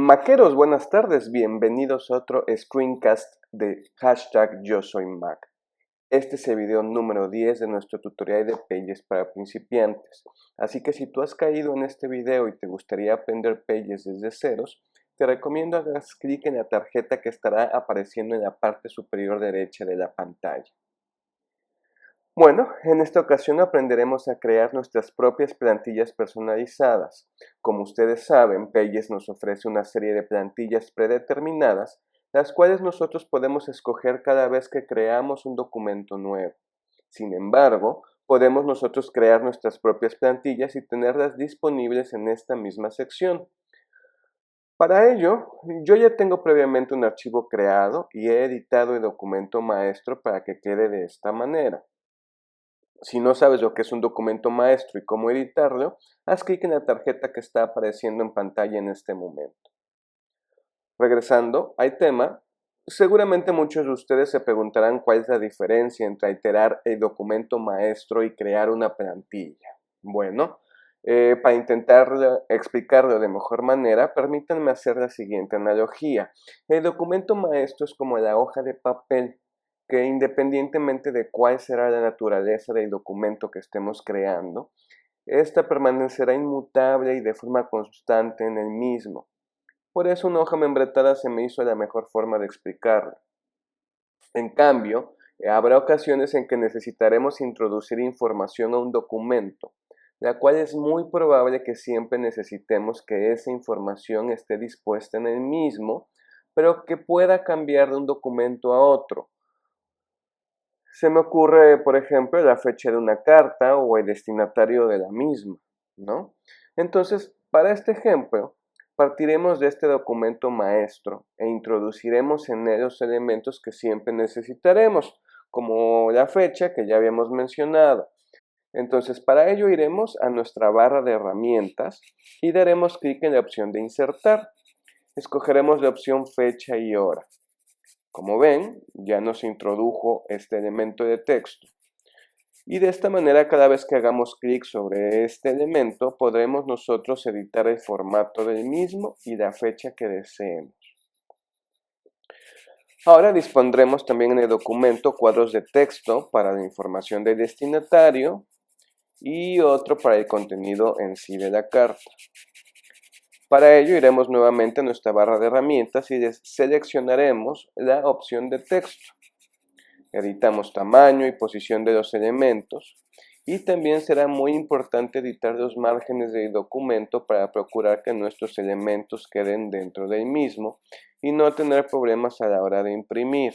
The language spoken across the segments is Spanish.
Maqueros, buenas tardes, bienvenidos a otro screencast de Yo Soy Mac. Este es el video número 10 de nuestro tutorial de Pages para principiantes. Así que si tú has caído en este video y te gustaría aprender Pages desde ceros, te recomiendo hagas clic en la tarjeta que estará apareciendo en la parte superior derecha de la pantalla. Bueno, en esta ocasión aprenderemos a crear nuestras propias plantillas personalizadas. Como ustedes saben, Pages nos ofrece una serie de plantillas predeterminadas, las cuales nosotros podemos escoger cada vez que creamos un documento nuevo. Sin embargo, podemos nosotros crear nuestras propias plantillas y tenerlas disponibles en esta misma sección. Para ello, yo ya tengo previamente un archivo creado y he editado el documento maestro para que quede de esta manera. Si no sabes lo que es un documento maestro y cómo editarlo, haz clic en la tarjeta que está apareciendo en pantalla en este momento. Regresando al tema, seguramente muchos de ustedes se preguntarán cuál es la diferencia entre iterar el documento maestro y crear una plantilla. Bueno, para intentar explicarlo de mejor manera, permítanme hacer la siguiente analogía. El documento maestro es como la hoja de papel, que independientemente de cuál será la naturaleza del documento que estemos creando, esta permanecerá inmutable y de forma constante en el mismo. Por eso una hoja membretada se me hizo la mejor forma de explicarla. En cambio, habrá ocasiones en que necesitaremos introducir información a un documento, la cual es muy probable que siempre necesitemos que esa información esté dispuesta en el mismo, pero que pueda cambiar de un documento a otro. Se me ocurre, por ejemplo, la fecha de una carta o el destinatario de la misma, ¿no? Entonces, para este ejemplo, partiremos de este documento maestro e introduciremos en él los elementos que siempre necesitaremos, como la fecha que ya habíamos mencionado. Entonces, para ello iremos a nuestra barra de herramientas y daremos clic en la opción de insertar. Escogeremos la opción fecha y hora. Como ven, ya nos introdujo este elemento de texto. Y de esta manera, cada vez que hagamos clic sobre este elemento, podremos nosotros editar el formato del mismo y la fecha que deseemos. Ahora dispondremos también en el documento cuadros de texto para la información del destinatario y otro para el contenido en sí de la carta. Para ello iremos nuevamente a nuestra barra de herramientas y seleccionaremos la opción de texto. Editamos tamaño y posición de los elementos y también será muy importante editar los márgenes del documento para procurar que nuestros elementos queden dentro del mismo y no tener problemas a la hora de imprimir.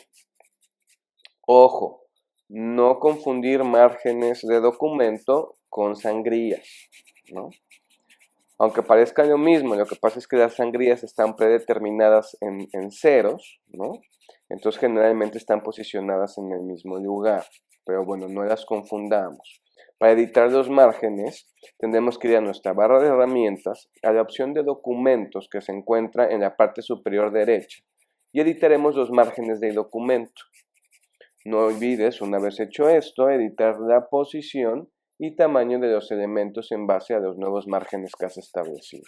Ojo, no confundir márgenes de documento con sangrías, ¿no? Aunque parezca lo mismo, lo que pasa es que las sangrías están predeterminadas en ceros, ¿no? Entonces generalmente están posicionadas en el mismo lugar, pero bueno, no las confundamos. Para editar los márgenes, tendremos que ir a nuestra barra de herramientas, a la opción de documentos que se encuentra en la parte superior derecha, y editaremos los márgenes del documento. No olvides, una vez hecho esto, editar la posición y tamaño de los elementos en base a los nuevos márgenes que has establecido.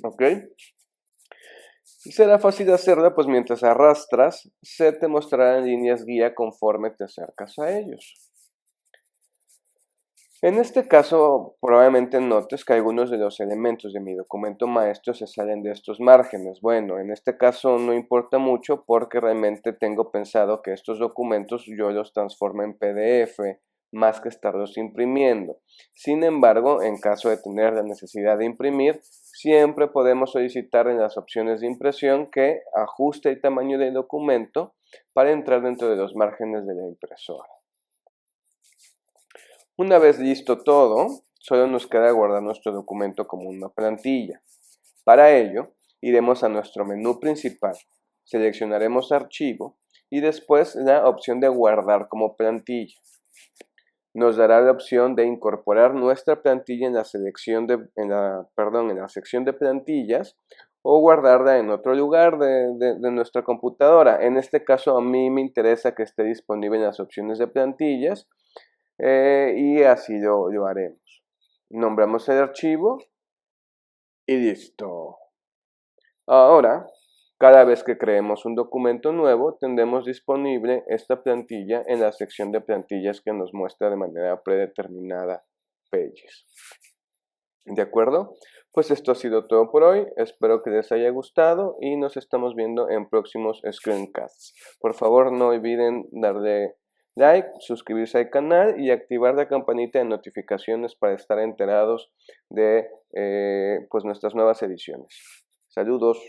¿Ok? Y será fácil hacerla, pues mientras arrastras, se te mostrarán líneas guía conforme te acercas a ellos. En este caso, probablemente notes que algunos de los elementos de mi documento maestro se salen de estos márgenes. Bueno, en este caso no importa mucho porque realmente tengo pensado que estos documentos yo los transformo en PDF más que estarlos imprimiendo. Sin embargo, en caso de tener la necesidad de imprimir, siempre podemos solicitar en las opciones de impresión que ajuste el tamaño del documento para entrar dentro de los márgenes de la impresora. Una vez listo todo, solo nos queda guardar nuestro documento como una plantilla. Para ello, iremos a nuestro menú principal, seleccionaremos archivo y después la opción de guardar como plantilla. Nos dará la opción de incorporar nuestra plantilla en la sección de plantillas o guardarla en otro lugar de nuestra computadora. En este caso a mí me interesa que esté disponible en las opciones de plantillas y así lo haremos. Nombramos el archivo y listo. Ahora, cada vez que creemos un documento nuevo, tendremos disponible esta plantilla en la sección de plantillas que nos muestra de manera predeterminada Pages. ¿De acuerdo? Pues esto ha sido todo por hoy. Espero que les haya gustado y nos estamos viendo en próximos screencasts. Por favor, no olviden darle like, suscribirse al canal y activar la campanita de notificaciones para estar enterados de pues nuestras nuevas ediciones. Saludos.